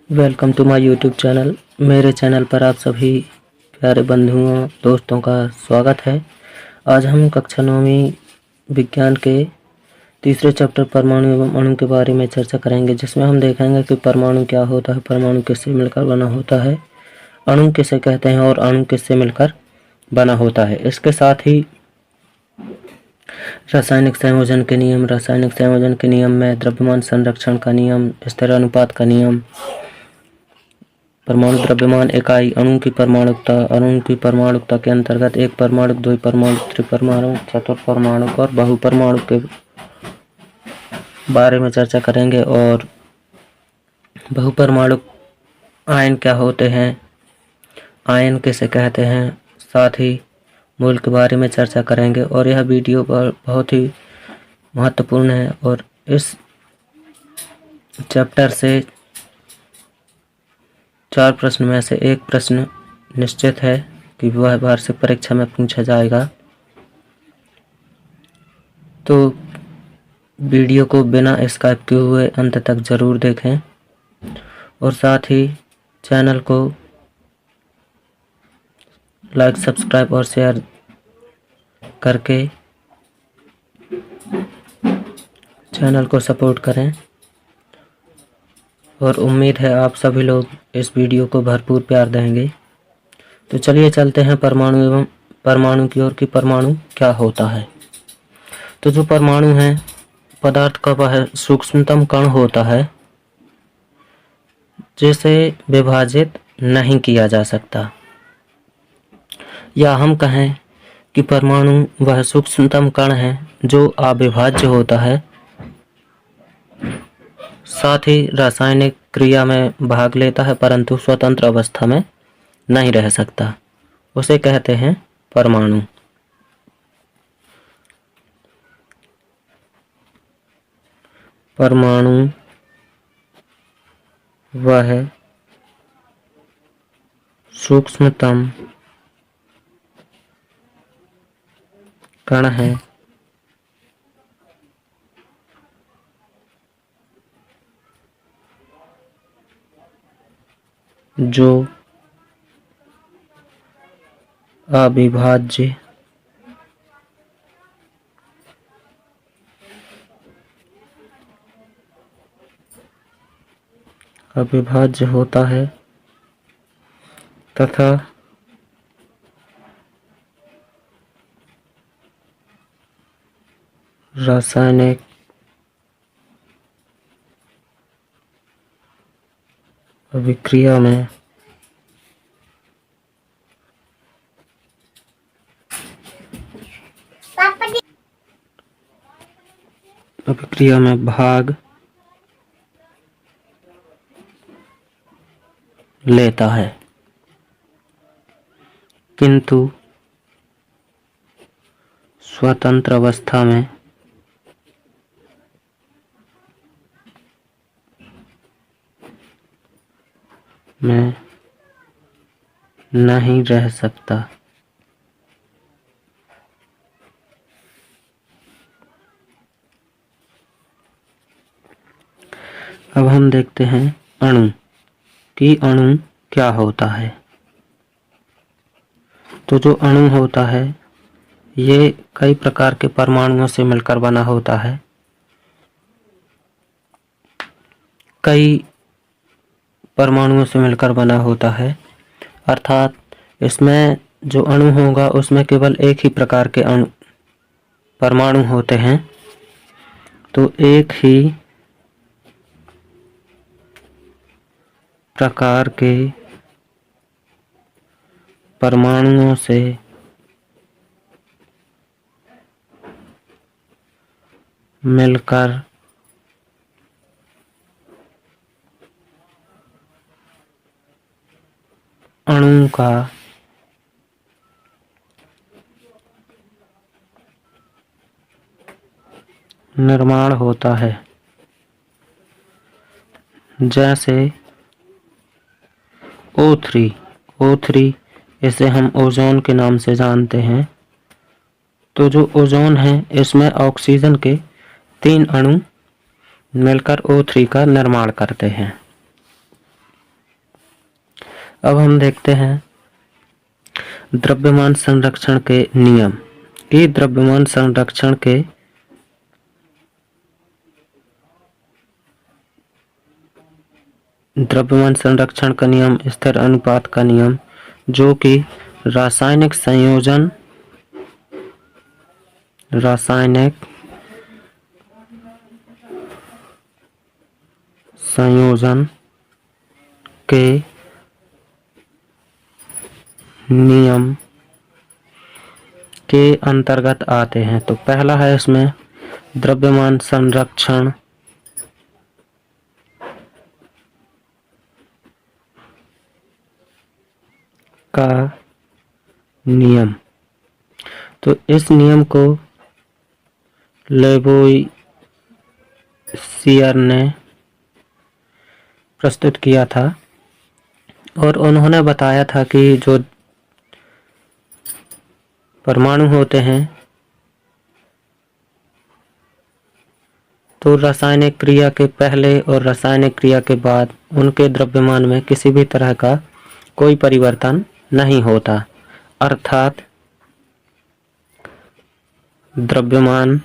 Welcome to my YouTube channel. मेरे channel पर आप सभी प्यारे बंधुओं दोस्तों का स्वागत है। आज हम कक्षा 9वीं विज्ञान के तीसरे चैप्टर परमाणु एवं अणु के बारे में चर्चा करेंगे, जिसमें हम देखेंगे कि परमाणु क्या होता है, परमाणु किससे मिलकर बना होता है, अणु किसे कहते हैं और अणु किससे मिलकर बना होता है। इसके साथ ही रासायनिक संयोजन के नियम, रासायनिक संयोजन के नियम में द्रव्यमान संरक्षण का नियम, स्थिर अनुपात का नियम, परमाणु द्रव्यमान इकाई, अणु की परमाणुकता, अणु की परमाणुकता के अंतर्गत एक परमाणु, द्विपरमाणु, त्रिपरमाणु, चतुर्परमाणु और बहुपरमाणु के बारे में चर्चा करेंगे। और बहुपरमाणु आयन क्या होते हैं, आयन किसे कहते हैं, साथ ही मूल के बारे में चर्चा करेंगे। और यह वीडियो बहुत ही महत्वपूर्ण है और इस चैप्टर से 4 प्रश्न में से एक प्रश्न निश्चित है कि वह वार्षिक परीक्षा में पूछा जाएगा। तो वीडियो को बिना स्किप किए हुए अंत तक जरूर देखें और साथ ही चैनल को लाइक, सब्सक्राइब और शेयर करके चैनल को सपोर्ट करें। और उम्मीद है आप सभी लोग इस वीडियो को भरपूर प्यार देंगे। तो चलिए चलते हैं परमाणु की ओर कि परमाणु क्या होता है। तो जो परमाणु है पदार्थ का वह सूक्ष्मतम कण होता है जिसे विभाजित नहीं किया जा सकता, या हम कहें कि परमाणु वह सूक्ष्मतम कण है जो अविभाज्य होता है, साथ ही रासायनिक क्रिया में भाग लेता है परंतु स्वतंत्र अवस्था में नहीं रह सकता, उसे कहते हैं परमाणु। परमाणु वह सूक्ष्मतम कण है जो अविभाज्य होता है तथा रासायनिक अभिक्रिया में भाग लेता है, किंतु स्वतंत्र अवस्था में नहीं रह सकता। अब हम देखते हैं अणु कि अणु क्या होता है। तो जो अणु होता है ये कई प्रकार के परमाणुओं से मिलकर बना होता है। कई परमाणुओं से मिलकर बना होता है, अर्थात इसमें जो अणु होगा उसमें केवल एक ही प्रकार के परमाणु होते हैं। तो एक ही प्रकार के परमाणुओं से मिलकर अणु का निर्माण होता है। जैसे O3 इसे हम ओजोन के नाम से जानते हैं। तो जो ओजोन है इसमें ऑक्सीजन के 3 अणु मिलकर O3 का निर्माण करते हैं। अब हम देखते हैं द्रव्यमान संरक्षण के नियम। कि द्रव्यमान संरक्षण का नियम स्थिर अनुपात का नियम, जो कि रासायनिक संयोजन के नियम के अंतर्गत आते हैं। तो पहला है इसमें द्रव्यमान संरक्षण का नियम। तो इस नियम को लेवोइसियर ने प्रस्तुत किया था और उन्होंने बताया था कि जो परमाणु होते हैं तो रासायनिक क्रिया के पहले और रासायनिक क्रिया के बाद उनके द्रव्यमान में किसी भी तरह का कोई परिवर्तन नहीं होता, अर्थात द्रव्यमान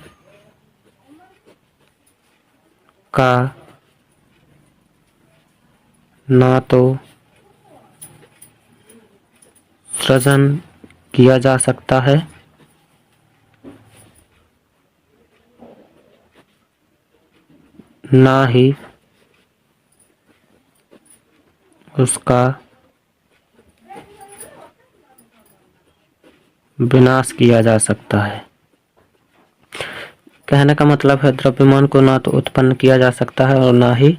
का ना तो सृजन किया जा सकता है ना ही उसका विनाश किया जा सकता है। कहने का मतलब है द्रव्यमान को ना तो उत्पन्न किया जा सकता है और ना ही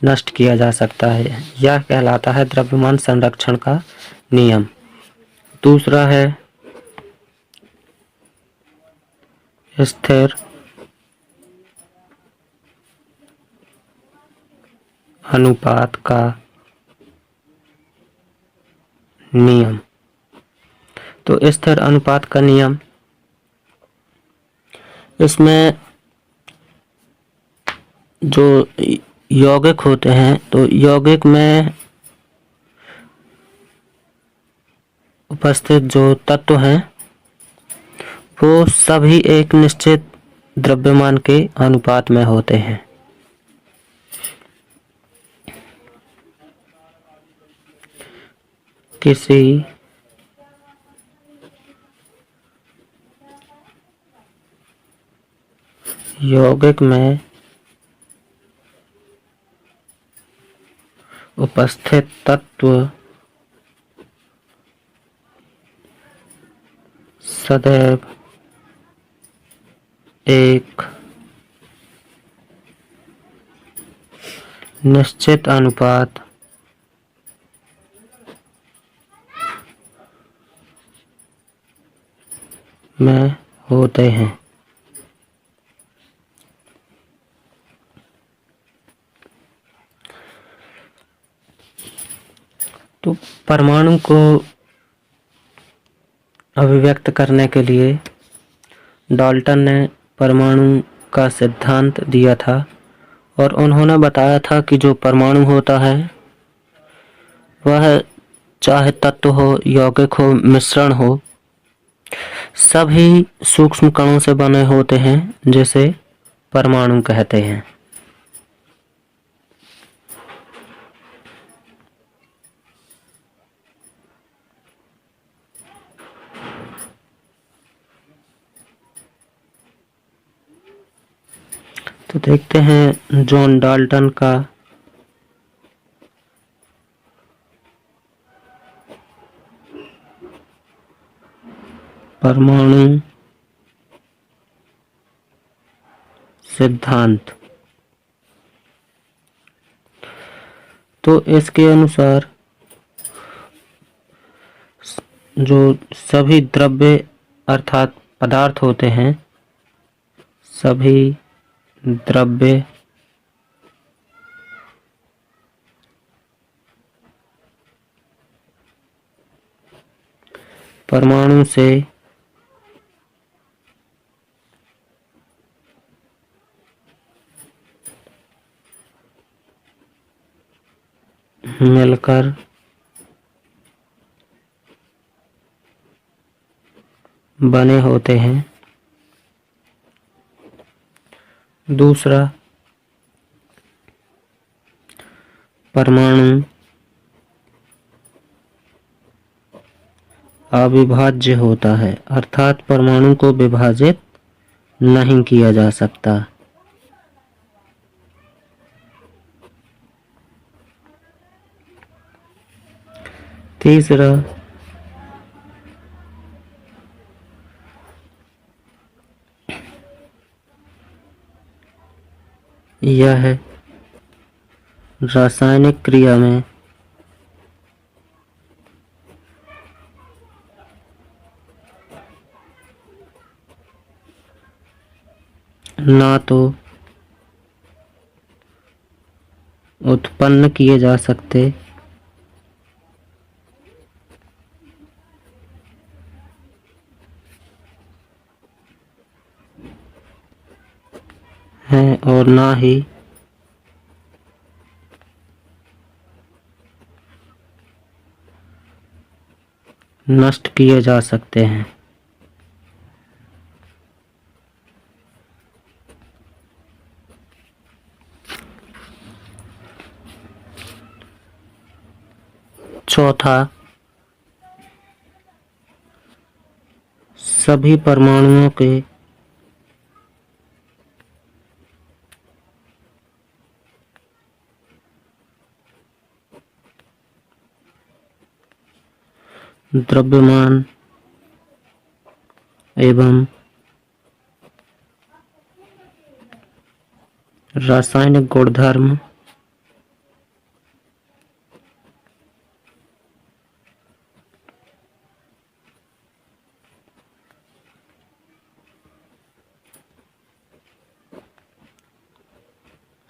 नष्ट किया जा सकता है। यह कहलाता है द्रव्यमान संरक्षण का नियम। दूसरा है स्थिर अनुपात का नियम। तो स्थिर अनुपात का नियम, इसमें जो यौगिक होते हैं तो यौगिक में उपस्थित जो तत्व हैं वो सभी एक निश्चित द्रव्यमान के अनुपात में होते हैं। किसी यौगिक में उपस्थित तत्व सदैव एक निश्चित अनुपात में होते हैं। तो परमाणु को अभिव्यक्त करने के लिए डाल्टन ने परमाणु का सिद्धांत दिया था और उन्होंने बताया था कि जो परमाणु होता है वह चाहे तत्व हो, यौगिक हो, मिश्रण हो, सभी सूक्ष्म कणों से बने होते हैं, जिसे परमाणु कहते हैं। तो देखते हैं जॉन डाल्टन का परमाणु सिद्धांत। तो इसके अनुसार जो सभी द्रव्य अर्थात पदार्थ होते हैं, सभी द्रव्य परमाणु से मिलकर बने होते हैं। दूसरा, परमाणु अविभाज्य होता है, अर्थात परमाणु को विभाजित नहीं किया जा सकता। तीसरा, यह रासायनिक क्रिया में ना तो उत्पन्न किए जा सकते हैं और ना ही नष्ट किए जा सकते हैं। चौथा, सभी परमाणुओं के द्रव्यमान एवं रासायनिक गुणधर्म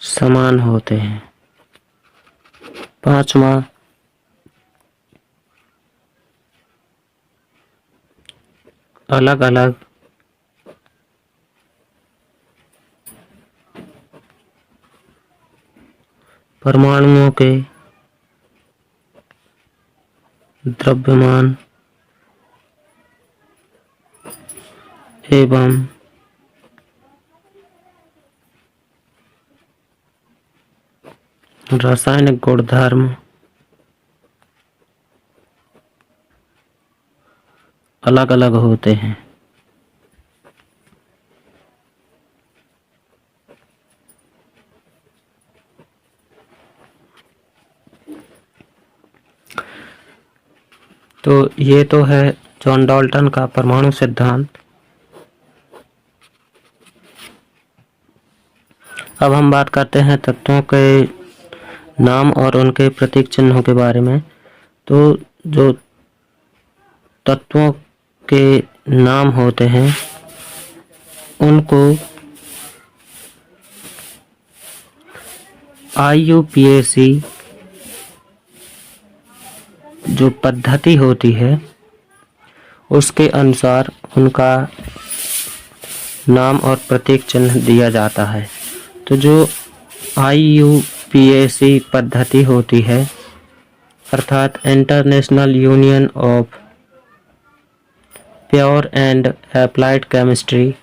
समान होते हैं। पांचवा, अलग अलग परमाणुओं के द्रव्यमान एवं रासायनिक गुणधर्म अलग अलग होते हैं। तो ये तो है जॉन डाल्टन का परमाणु सिद्धांत। अब हम बात करते हैं तत्वों के नाम और उनके प्रतीक चिन्हों के बारे में। तो जो तत्वों के नाम होते हैं उनको IUPAC जो पद्धति होती है उसके अनुसार उनका नाम और प्रतीक चिन्ह दिया जाता है। तो जो IUPAC पद्धति होती है अर्थात international union of pure and applied chemistry,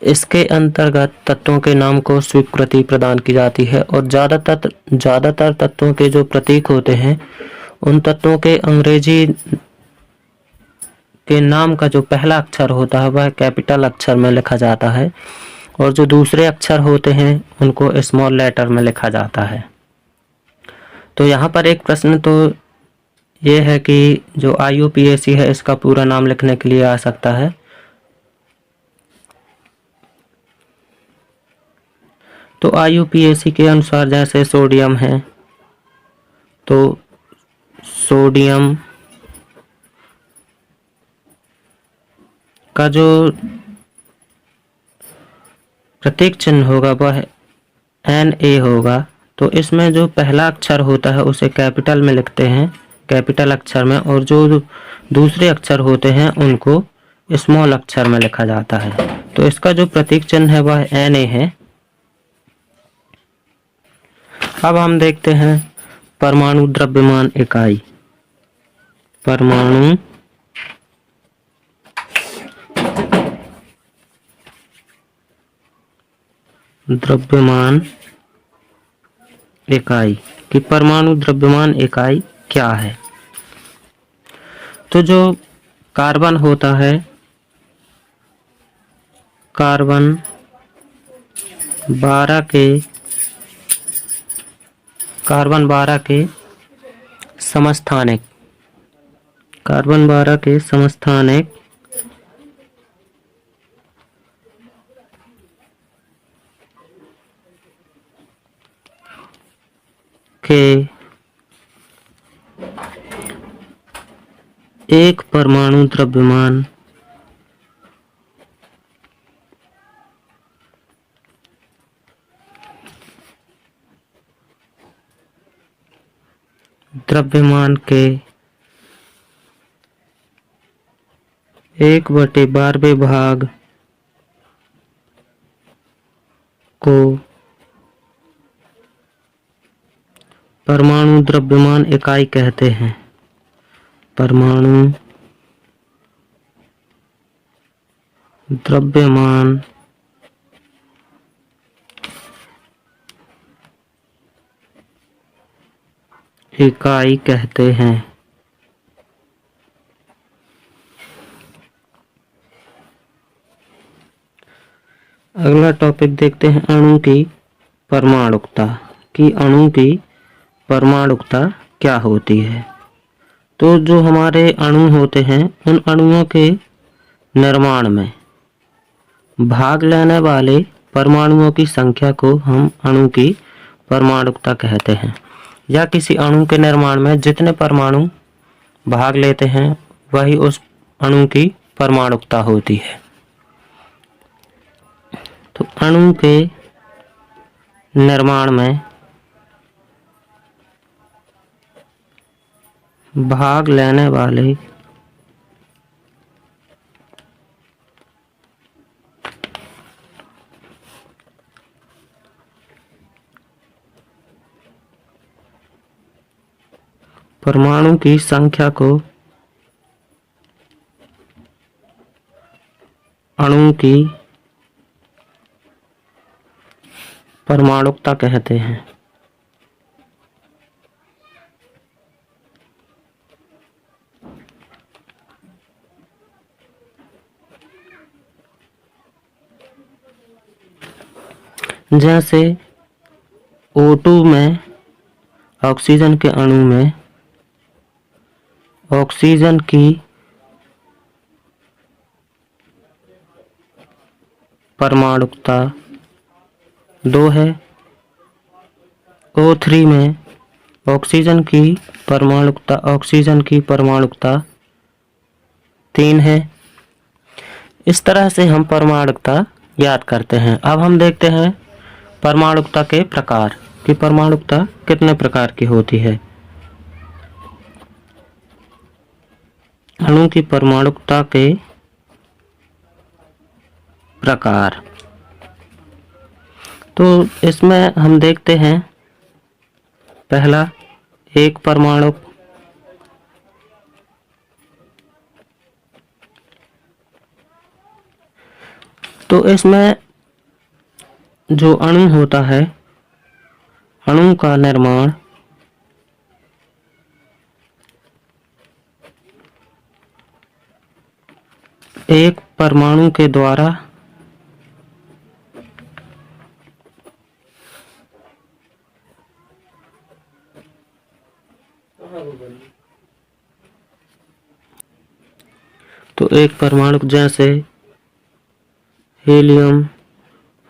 इसके अंतर्गत तत्वों के नाम को स्वीकृति प्रदान की जाती है और ज़्यादातर तत्वों के जो प्रतीक होते हैं उन तत्वों के अंग्रेजी के नाम का जो पहला अक्षर होता है वह कैपिटल अक्षर में लिखा जाता है और जो दूसरे अक्षर होते हैं उनको स्मॉल लेटर में लिखा जाता है। तो यहाँ पर एक प्रश्न तो ये है कि जो IUPAC है इसका पूरा नाम लिखने के लिए आ सकता है। तो IUPAC के अनुसार जैसे सोडियम है तो सोडियम का जो प्रतीक चिन्ह होगा वह Na होगा। तो इसमें जो पहला अक्षर होता है उसे कैपिटल में लिखते हैं, कैपिटल अक्षर में, और जो दूसरे अक्षर होते हैं उनको स्मॉल अक्षर में लिखा जाता है। तो इसका जो प्रतीक चिन्ह है वह Na है। अब हम देखते हैं परमाणु द्रव्यमान इकाई। परमाणु द्रव्यमान इकाई कि परमाणु द्रव्यमान इकाई क्या है। तो जो कार्बन होता है, कार्बन 12 के समस्थानिक, कार्बन 12 के समस्थानिक के एक परमाणु द्रव्यमान के 1/12 भाग को परमाणु द्रव्यमान इकाई कहते हैं। परमाणु द्रव्यमान इकाई कहते हैं। अगला टॉपिक देखते हैं अणु की परमाणुकता कि अणु की परमाणुकता क्या होती है। तो जो हमारे अणु होते हैं, उन अणुओं के निर्माण में भाग लेने वाले परमाणुओं की संख्या को हम अणु की परमाणुकता कहते हैं। या किसी अणु के निर्माण में जितने परमाणु भाग लेते हैं वही उस अणु की परमाणुकता होती है। तो अणु के निर्माण में भाग लेने वाले परमाणु की संख्या को अणु की परमाणुकता कहते हैं। जैसे O2 में ऑक्सीजन के अणु में ऑक्सीजन की परमाणुकता 2 है। O3 में ऑक्सीजन की परमाणुकता 3 है। इस तरह से हम परमाणुकता याद करते हैं। अब हम देखते हैं परमाणुकता के प्रकार कि परमाणुकता कितने प्रकार की होती है। अणु की परमाणुकता के प्रकार, तो इसमें हम देखते हैं पहला एक परमाणु, तो इसमें जो अणु होता है, अणु का निर्माण एक परमाणु के द्वारा तो एक परमाणु जैसे हीलियम,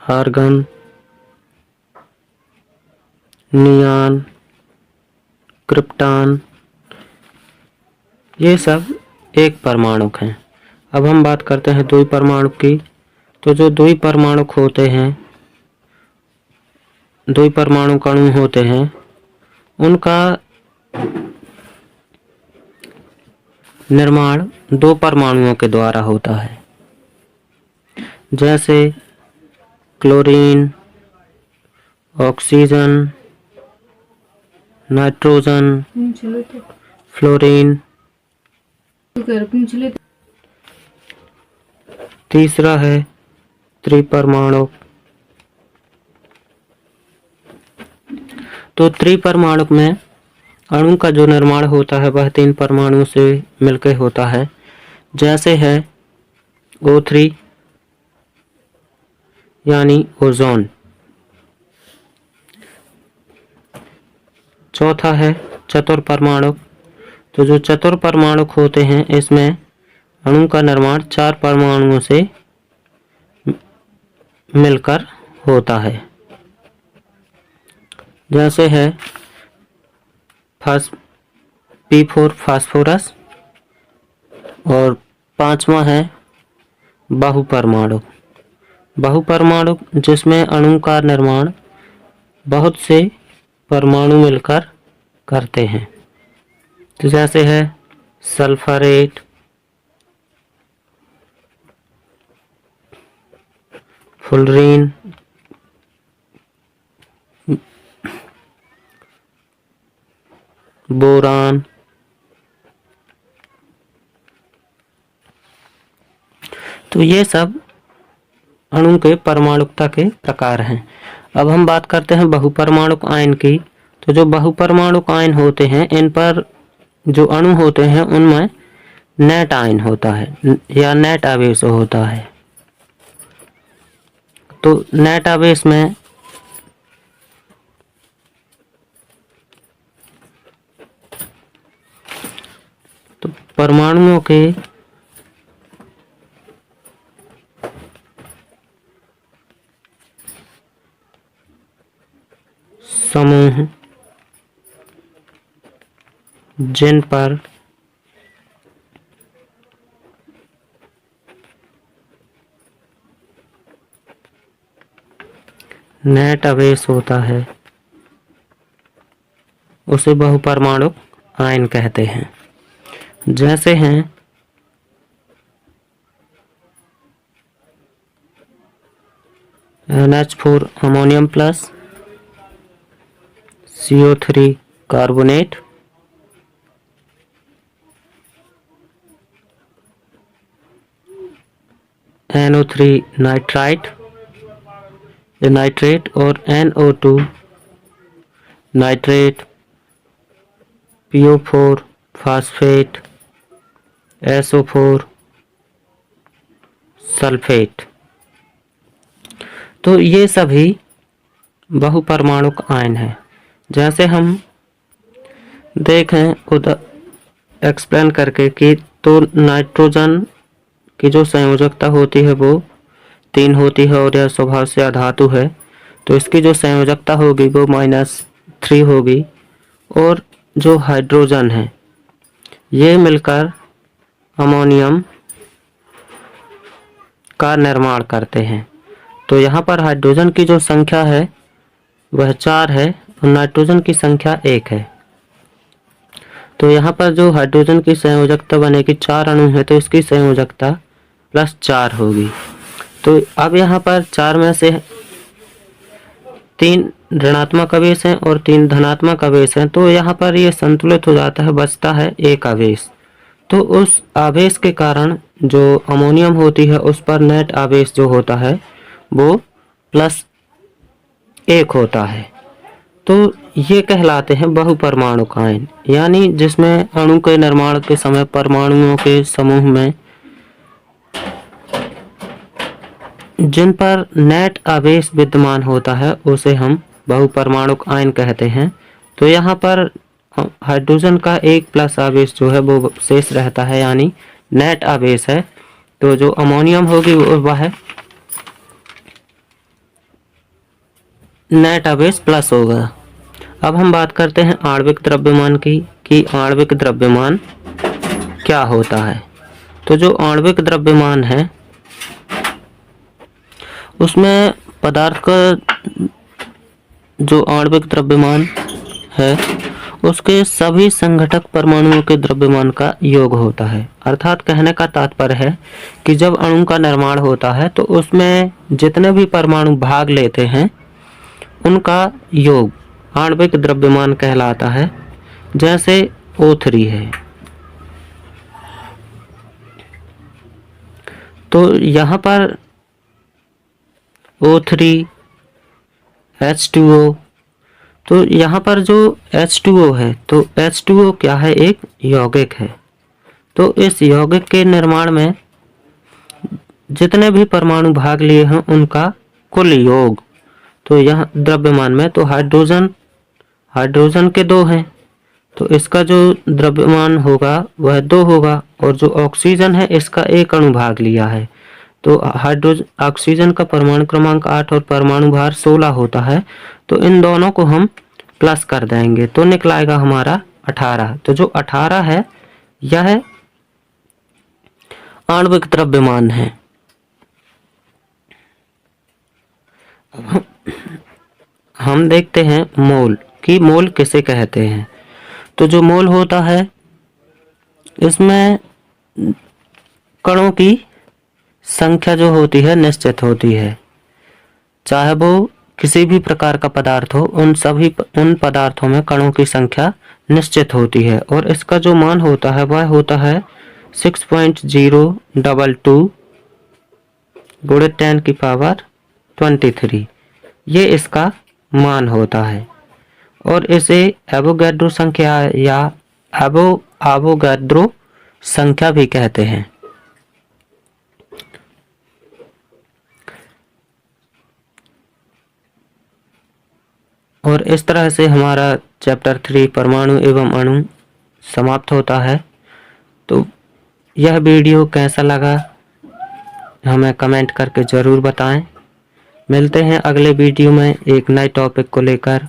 आर्गन, नियॉन, क्रिप्टॉन, ये सब एक परमाणु हैं। अब हम बात करते हैं द्विपरमाणु की। तो जो द्विपरमाणु होते हैं, द्विपरमाणु अणु होते हैं, उनका निर्माण 2 परमाणुओं के द्वारा होता है। जैसे क्लोरीन, ऑक्सीजन, नाइट्रोजन, फ्लोरीन। तीसरा है त्रिपरमाणु तो त्रिपरमाणुक में अणु का जो निर्माण होता है वह 3 परमाणुओं से मिलकर होता है, जैसे है O3 यानी ओजोन। चौथा है चतुर्परमाणुक। तो जो चतुर्परमाणुक होते हैं इसमें अणु का निर्माण 4 परमाणुओं से मिलकर होता है, जैसे है P4 फास्फोरस। और 5वां है बहुपरमाणुक। बहुपरमाणुक जिसमें अणु का निर्माण बहुत से परमाणु मिलकर करते हैं, तो जैसे है सल्फरेट, फुलरीन, बोरान। तो ये सब अणु के परमाणुकता के प्रकार हैं। अब हम बात करते हैं बहुपरमाणुक आयन की। तो जो बहुपरमाणुक आयन होते हैं इन पर जो अणु होते हैं उनमें नेट आयन होता है या नेट आवेश होता है। तो नेट आवेश में तो परमाणुओं के समूह जिन पर नेट आवेश होता है उसे बहुपरमाणुक आयन कहते हैं, जैसे हैं NH4 ammonium plus, CO3 carbonate, NO3 nitrate और NO2 nitrate, PO4 phosphate, SO4 sulphate. तो ये सभी बहुपरमाणुक आयन हैं। जैसे हम देखें उधर एक्सप्लेन करके कि तो नाइट्रोजन की जो संयोजकता होती है वो 3 होती है और यह स्वभाव से अधातु है, तो इसकी जो संयोजकता होगी वो -3 होगी। और जो हाइड्रोजन है ये मिलकर अमोनियम का निर्माण करते हैं। तो यहाँ पर हाइड्रोजन की जो संख्या है वह 4 है और नाइट्रोजन की संख्या 1 है। तो यहाँ पर जो हाइड्रोजन की संयोजकता बनेगी 4 अणु है तो इसकी संयोजकता +4 होगी। तो अब यहाँ पर 4 में से 3 ऋणात्मक आवेश हैं और 3 धनात्मक आवेश हैं, तो यहाँ पर ये संतुलित हो जाता है, बचता है एक आवेश। तो उस आवेश के कारण जो अमोनियम होती है उस पर नेट आवेश जो होता है वो +1 होता है। तो ये कहलाते हैं बहुपरमाणुक आयन, यानी जिसमें अणु के निर्माण के समय परमाणुओं के समूह में जिन पर नेट आवेश विद्यमान होता है उसे हम बहुपरमाणुक आयन कहते हैं। तो यहाँ पर हाइड्रोजन का 1+ आवेश जो है वो शेष रहता है, यानी नेट आवेश है। तो जो अमोनियम होगी वह नेट आवेश प्लस होगा। अब हम बात करते हैं आणविक द्रव्यमान की कि आणविक द्रव्यमान क्या होता है। तो जो आणविक द्रव्यमान है उसमें पदार्थ का जो आणविक द्रव्यमान है उसके सभी संघटक परमाणुओं के द्रव्यमान का योग होता है। अर्थात कहने का तात्पर्य है कि जब अणु का निर्माण होता है तो उसमें जितने भी परमाणु भाग लेते हैं उनका योग आणविक द्रव्यमान कहलाता है। जैसे O3 है तो यहाँ पर O3 H2O, तो यहाँ पर जो H2O है, तो H2O क्या है, एक यौगिक है। तो इस यौगिक के निर्माण में जितने भी परमाणु भाग लिए हैं उनका कुल योग, तो यहाँ द्रव्यमान में तो हाइड्रोजन के 2 हैं, तो इसका जो द्रव्यमान होगा वह 2 होगा, और जो ऑक्सीजन है इसका 1 अणु भाग लिया है। तो ऑक्सीजन का परमाणु क्रमांक 8 और परमाणु भार 16 होता है। तो इन दोनों को हम प्लस कर देंगे तो निकलाएगा हमारा 18। तो जो 18 है यह आणविक द्रव्यमान है। हम देखते हैं मोल कि मोल किसे कहते हैं। तो जो मोल होता है इसमें कणों की संख्या जो होती है निश्चित होती है, चाहे वो किसी भी प्रकार का पदार्थ हो, उन पदार्थों में कणों की संख्या निश्चित होती है, और इसका जो मान होता है वह होता है 6.022 गुणित 10⁻23, ये इसका मान होता है, और इसे एवोगैड्रो संख्या या एवोगैड्रो संख्या भी कहते हैं। और इस तरह से हमारा चैप्टर 3 परमाणु एवं अणु समाप्त होता है। तो यह वीडियो कैसा लगा हमें कमेंट करके ज़रूर बताएं। मिलते हैं अगले वीडियो में एक नए टॉपिक को लेकर।